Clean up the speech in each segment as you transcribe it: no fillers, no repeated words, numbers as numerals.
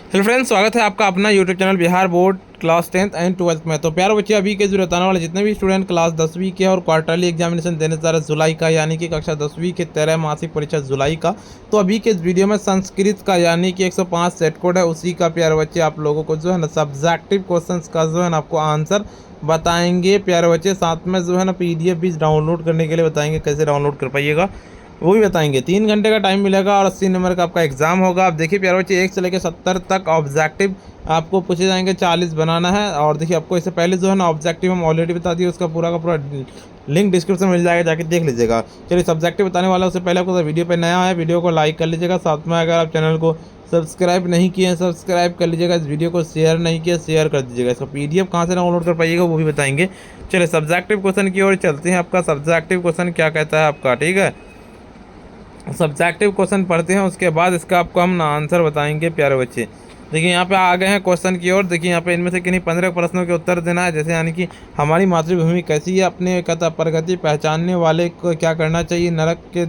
Hello friends, स्वागत है आपका अपना YouTube channel Bihar board class 10th and 12th में। तो प्यारे बच्चे, अभी के जो बताने वाले जितने भी स्टूडेंट क्लास 10वीं के और क्वार्टरली एग्जामिनेशन देने जा रहे जुलाई का, यानी कि कक्षा 10वीं के 13 मासिक परीक्षा जुलाई का, तो अभी के इस वीडियो में संस्कृत का यानी कि 105 सेट कोड है, उसी का प्यारे बच्चे आप लोगों को जो है ना सब्जेक्टिव क्वेश्चन का जो है ना आपको आंसर बताएंगे प्यारे बच्चे। साथ में जो है ना PDF भी डाउनलोड करने के लिए बताएंगे, कैसे डाउनलोड कर पाइएगा वो भी बताएंगे। 3 घंटे का टाइम मिलेगा और 80 नंबर का आपका एग्जाम होगा। आप देखिए प्यारे बच्चे, 1 से लेकर 70 तक ऑब्जेक्टिव आपको पूछे जाएंगे, 40 बनाना है। और देखिए, आपको इससे पहले जो है ना ऑब्जेक्टिव हम ऑलरेडी बता दिए, उसका पूरा का पूरा लिंक डिस्क्रिप्शन मिल जाएगा, जाके देख लीजिएगा। चलिए, सब्जेक्टिव बताने वाला उससे पहले आपको वीडियो पे नया है, वीडियो को लाइक कर लीजिएगा। साथ में अगर आप चैनल को सब्सक्राइब नहीं किए हैं, सब्सक्राइब कर लीजिएगा। इस वीडियो को शेयर नहीं किया, शेयर कर दीजिएगा। इसका PDF कहाँ से डाउनलोड कर पाइएगा वो भी बताएंगे। चलिए, सब्जेक्टिव क्वेश्चन की ओर चलते हैं। आपका सब्जेक्टिव क्वेश्चन क्या कहता है आपका, ठीक है। सब्जेक्टिव क्वेश्चन पढ़ते हैं, उसके बाद इसका आपको हम ना आंसर बताएंगे प्यारे बच्चे। देखिए, यहाँ पे आ गए हैं क्वेश्चन की ओर। देखिए, यहाँ पे इनमें से किन्हीं 15 प्रश्नों के उत्तर देना है। जैसे यानी कि हमारी मातृभूमि कैसी है, अपने कथा प्रगति पहचानने वाले को क्या करना चाहिए, नरक के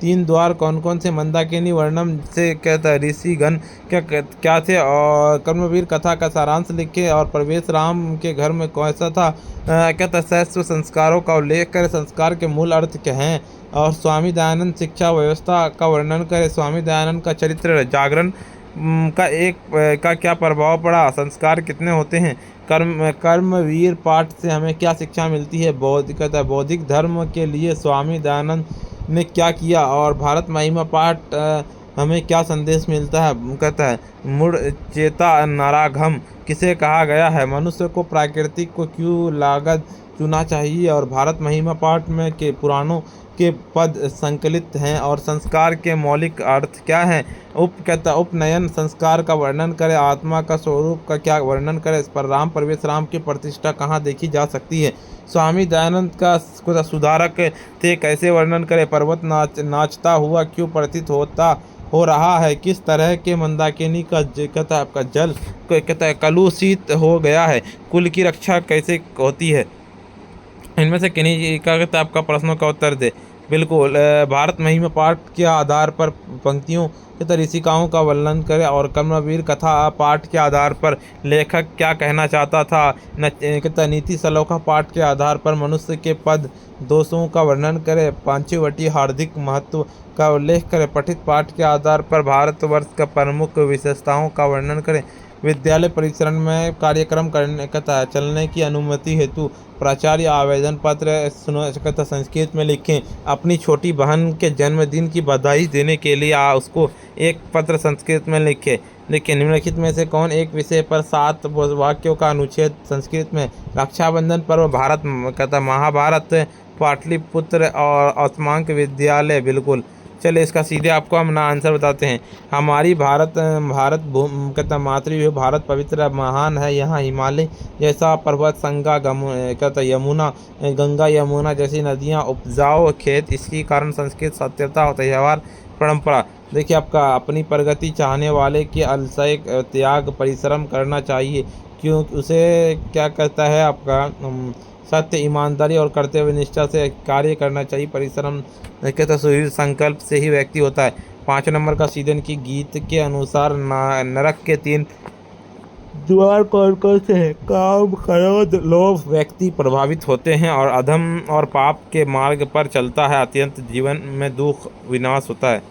3 द्वार कौन कौन से, मंदाकिनी वर्णम से कहता है ऋषिगण क्या क्या थे, और कर्मवीर कथा का सारांश लिखे, और प्रवेश राम के घर में कैसा था, कहता सहस्व संस्कारों का उल्लेख करे, संस्कार के मूल अर्थ क्या हैं, और स्वामी दयानंद शिक्षा व्यवस्था का वर्णन करें, स्वामी दयानंद का चरित्र जागरण का क्या प्रभाव पड़ा, संस्कार कितने होते हैं, कर्मवीर पाठ से हमें क्या शिक्षा मिलती है, बौद्धिक धर्म के लिए स्वामी दयानंद ने क्या किया, और भारत महिमा पाठ हमें क्या संदेश मिलता है। कहता है मुड़ चेता नराघम किसे कहा गया है, मनुष्य को प्रकृति को क्यों लागत चुना चाहिए, और भारत महिमा पाठ में के पुराणों के पद संकलित हैं, और संस्कार के मौलिक अर्थ क्या हैं। कहता उपनयन संस्कार का वर्णन करें, आत्मा का स्वरूप का क्या वर्णन करें, इस पर राम प्रवेश राम की प्रतिष्ठा कहाँ देखी जा सकती है, स्वामी दयानंद का सुधारक थे कैसे वर्णन करें, पर्वत नाचता हुआ क्यों प्रतीत हो रहा है, किस तरह के मंदाकिनी का कहता है आपका जल कहता है कलुषित हो गया है, कुल की रक्षा कैसे होती है। इनमें से किन्हीं का कहता है आपका प्रश्नों का उत्तर दे। बिल्कुल, भारत महिमा पाठ के आधार पर पंक्तियों के ऋषिकाओं का वर्णन करें, और कर्मवीर कथा पाठ के आधार पर लेखक क्या कहना चाहता था, कहता नीति सलोखा पाठ के आधार पर मनुष्य के पद दोषों का वर्णन करें, पांचवटी हार्दिक महत्व का उल्लेख करें, पठित पाठ के आधार पर भारतवर्ष का प्रमुख विशेषताओं का वर्णन करें, विद्यालय परिसर में कार्यक्रम करने कहता है चलने की अनुमति हेतु प्राचार्य आवेदन पत्र कहता संस्कृत में लिखें, अपनी छोटी बहन के जन्मदिन की बधाई देने के लिए उसको एक पत्र संस्कृत में लिखे। देखिए, निम्नलिखित में से कौन एक विषय पर 7 वाक्यों का अनुच्छेद संस्कृत में, रक्षाबंधन पर्व, भारत कहता महाभारत, पाटलिपुत्र और अस्मांक विद्यालय। बिल्कुल, चलिए इसका सीधे आपको हम ना आंसर बताते हैं। हमारी भारत कहता मातृभूमि भारत पवित्र महान है, यहाँ हिमालय जैसा पर्वत, कहता यमुना गंगा यमुना जैसी नदियाँ, उपजाऊ खेत, इसके कारण संस्कृत सत्यता और त्यौहार परंपरा। देखिए, आपका अपनी प्रगति चाहने वाले के अलसय त्याग परिश्रम करना चाहिए, क्योंकि उसे क्या कहता है आपका सत्य ईमानदारी और कर्तव्य निष्ठा से कार्य करना चाहिए। परिश्रम कहता सुदृढ़ संकल्प से ही व्यक्ति होता है। 5 नंबर का सीधन की गीत के अनुसार नरक के 3 द्वार कौन कौन से हैं, काम क्रोध लोभ व्यक्ति प्रभावित होते हैं, और अधम और पाप के मार्ग पर चलता है, अत्यंत जीवन में दुख विनाश होता है।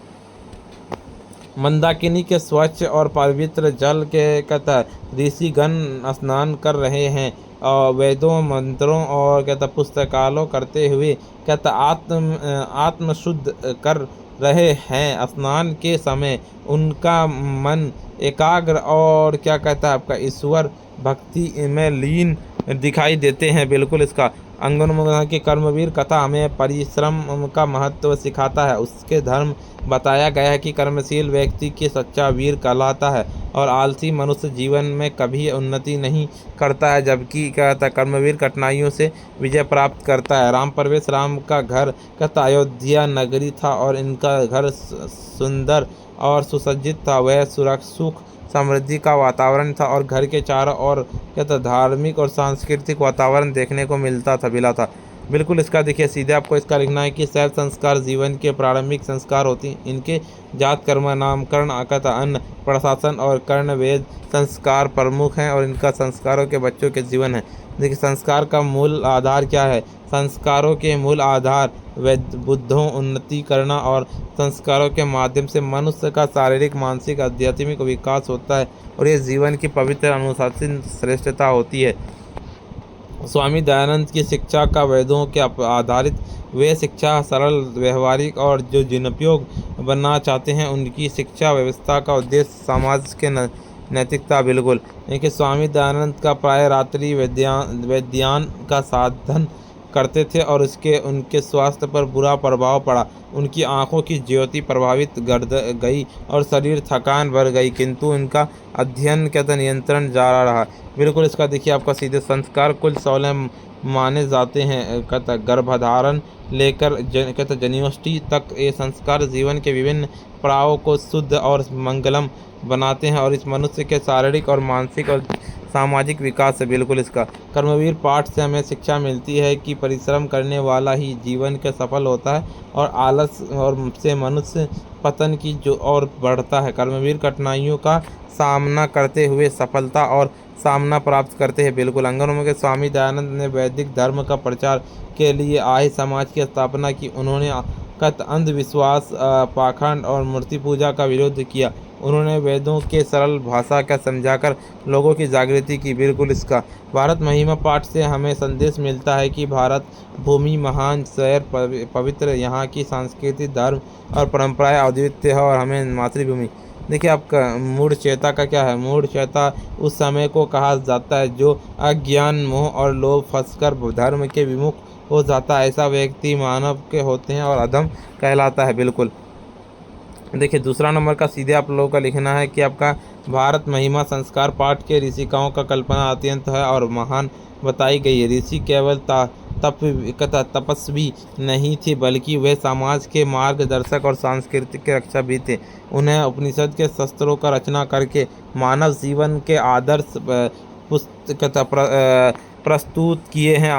मंदाकिनी के स्वच्छ और पवित्र जल के कहता ऋषिगण स्नान कर रहे हैं, और वेदों मंत्रों और कहता पुस्तकालों करते हुए कहता आत्म शुद्ध कर रहे हैं। स्नान के समय उनका मन एकाग्र और क्या कहता है आपका ईश्वर भक्ति में लीन दिखाई देते हैं। बिल्कुल, इसका अंगन की कर्मवीर कथा हमें परिश्रम का महत्व सिखाता है। उसके धर्म बताया गया है कि कर्मशील व्यक्ति के सच्चा वीर कहलाता है, और आलसी मनुष्य जीवन में कभी उन्नति नहीं करता है, जबकि कहता कर्मवीर कठिनाइयों से विजय प्राप्त करता है। राम प्रवेश राम का घर कहता अयोध्या नगरी था, और इनका घर सुंदर और सुसज्जित था। वह सुख समृद्धि का वातावरण था, और घर के चारों ओर कहता धार्मिक और सांस्कृतिक वातावरण देखने को मिला था। बिल्कुल इसका देखिए सीधे आपको इसका लिखना है कि शैव संस्कार जीवन के प्रारंभिक संस्कार होती हैं। इनके जात कर्म नामकरण अकत अन्न प्रशासन और कर्ण वेद संस्कार प्रमुख हैं और इनका संस्कारों के बच्चों के जीवन है। देखिए संस्कार का मूल आधार क्या है। संस्कारों के मूल आधार बुद्धों उन्नति करना और संस्कारों के माध्यम से मनुष्य का शारीरिक मानसिक आध्यात्मिक विकास होता है और ये जीवन की पवित्र अनुशासन श्रेष्ठता होती है। स्वामी दयानंद की शिक्षा का वेदों के आधारित वे शिक्षा सरल व्यवहारिक और जो जिनपयोग बनना चाहते हैं उनकी शिक्षा व्यवस्था का उद्देश्य समाज के नैतिकता। बिल्कुल देखिए स्वामी दयानंद का प्राय रात्रि वैद्यान का साधन करते थे और उसके उनके स्वास्थ्य पर बुरा प्रभाव पड़ा। उनकी आंखों की ज्योति प्रभावित गई और शरीर थकान बढ़ गई, किंतु उनका अध्ययन कहते नियंत्रण जारी रहा। बिल्कुल इसका देखिए आपका सीधे संस्कार कुल 16 माने जाते हैं। कहता गर्भधारण लेकर कहता जन्मोष्टि तक ये संस्कार जीवन के विभिन्न पड़ावों को शुद्ध और मंगलम बनाते हैं और इस मनुष्य के शारीरिक और मानसिक और सामाजिक विकास से। बिल्कुल इसका कर्मवीर पाठ से हमें शिक्षा मिलती है कि परिश्रम करने वाला ही जीवन के सफल होता है और आलस और से मनुष्य पतन की जो और बढ़ता है। कर्मवीर कठिनाइयों का सामना करते हुए सफलता और सामना प्राप्त करते हैं। बिल्कुल अंगनों के स्वामी दयानंद ने वैदिक धर्म का प्रचार के लिए आर्य समाज की स्थापना की। उन्होंने अंधविश्वास पाखंड और मूर्ति पूजा का विरोध किया। उन्होंने वेदों के सरल भाषा का समझाकर लोगों की जागृति की। बिल्कुल इसका भारत महिमा पाठ से हमें संदेश मिलता है कि भारत भूमि महान शहर पवित्र, यहाँ की संस्कृति धर्म और परंपराएं अद्वितीय है और हमें मातृभूमि। देखिए आपका मूढ़ चेता का क्या है। मूढ़ चेता उस समय को कहा जाता है जो अज्ञान मोह और लोभ फंसकर धर्म के विमुख हो जाता है। ऐसा व्यक्ति मानव के होते हैं और अधम कहलाता है। बिल्कुल देखिए दूसरा नंबर का सीधे आप लोगों का लिखना है कि आपका भारत महिमा संस्कार पाठ के ऋषिकाओं का कल्पना अत्यंत है और महान बताई गई है। ऋषि केवल तपस्वी नहीं थे बल्कि वे समाज के मार्गदर्शक और सांस्कृतिक के रक्षा भी थे। उन्हें उपनिषद के शस्त्रों का रचना करके मानव जीवन के आदर्श प्रस्तुत किए हैं।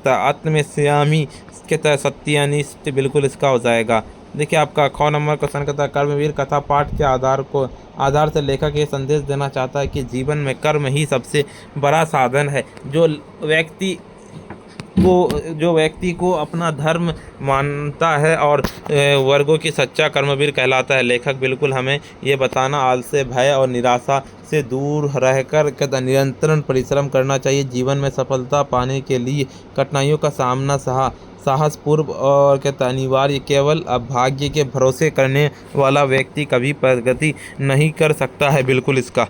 आत्मस्यामी के सत्यानिष्ठ। बिल्कुल इसका हो जाएगा। देखिए आपका ख नंबर क्वेश्चन कहता है कर्मवीर कथा पाठ के आधार से लेखक ये संदेश देना चाहता है कि जीवन में कर्म ही सबसे बड़ा साधन है। जो व्यक्ति को अपना धर्म मानता है और वर्गों की सच्चा कर्मवीर कहलाता है। लेखक बिल्कुल हमें ये बताना आलस्य भय और निराशा से दूर रहकर निरंतर परिश्रम करना चाहिए। जीवन में सफलता पाने के लिए कठिनाइयों का सामना साहसपूर्व और अनिवार्य। केवल भाग्य के भरोसे करने वाला व्यक्ति कभी प्रगति नहीं कर सकता है। बिल्कुल इसका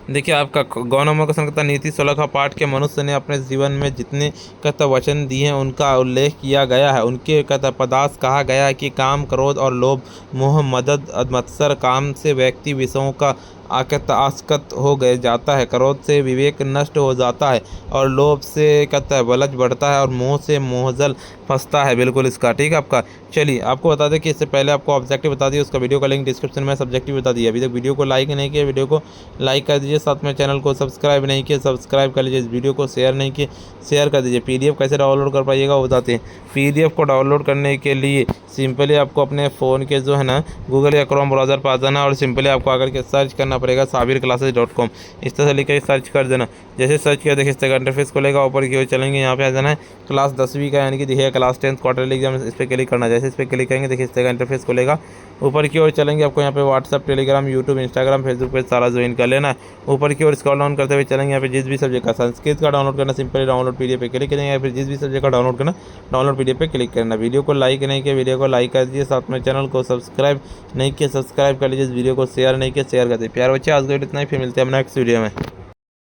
देखिए आपका गौ नंबर क्वेश्चन कहता नीति 16 का पाठ के मनुष्य ने अपने जीवन में जितने वचन दिए हैं उनका उल्लेख किया गया है। उनके पदार्थ कहा गया है कि काम क्रोध और लोभ मोह मदद मत्सर काम से व्यक्ति विषयों का आसक्त हो गए जाता है। क्रोध से विवेक नष्ट हो जाता है और लोभ से बलज बढ़ता है और मोह से मोहजल फंसता है। बिल्कुल इसका ठीक है आपका। चलिए आपको बता दें कि इससे पहले आपको ऑब्जेक्टिव बता दिया, उसका वीडियो का लिंक डिस्क्रिप्शन में, सब्जेक्टिव बता दिया। अभी तक वीडियो को लाइक नहीं किया वीडियो को लाइक कर दीजिए, साथ में चैनल को सब्सक्राइब नहीं किया सब्सक्राइब कर लीजिए, इस वीडियो को शेयर नहीं किए शेयर कर दीजिए। PDF कैसे डाउनलोड कर पाइएगा वो बताते हैं। PDF को डाउनलोड करने के लिए सिंपली आपको अपने फ़ोन के जो है ना गूगल या क्रोम ब्राउज़र पर आ जाना और सिंपली आपको आकर के सर्च करना पड़ेगा sabirclasses.com। इस तरह से लिखकर सर्च कर देना। जैसे सर्च किया देखिए इस तरह का इंटरफेस खुलेगा। ऊपर की ओर चलेंगे, यहाँ पे आ जाना है क्लास 10वीं का यानी कि देखिए क्लास 10th क्वार्टरली एग्जाम, इस पर क्लिक करना। जैसे इस पर क्लिक करेंगे देखिए इस तरह का इंटरफेस खुलेगा। ऊपर की ओर चलेंगे, आपको यहाँ पे WhatsApp Telegram YouTube Instagram Facebook पे सारा ज्वाइन कर लेना है। ऊपर की ओर स्क्रॉल डाउन करते हुए चलेंगे, यहाँ पे जिस भी सब्जेक्ट का संस्कृत का डाउनलोड करना सिंपली डाउनलोड PDF पे क्लिक करेंगे या फिर जिस भी सब्जेक्ट का डाउनलोड करना डाउनलोड PDF पे क्लिक करना। वीडियो को लाइक नहीं किया वीडियो को लाइक कर दीजिए, साथ में चैनल को सब्सक्राइब नहीं किया सब्सक्राइब कर लीजिए, इस वीडियो को शेयर नहीं किया शेयर कर दीजिए। प्यार बच्चे आज के वीडियो इतना ही, फिर मिलते हैं हम नेक्स्ट वीडियो में।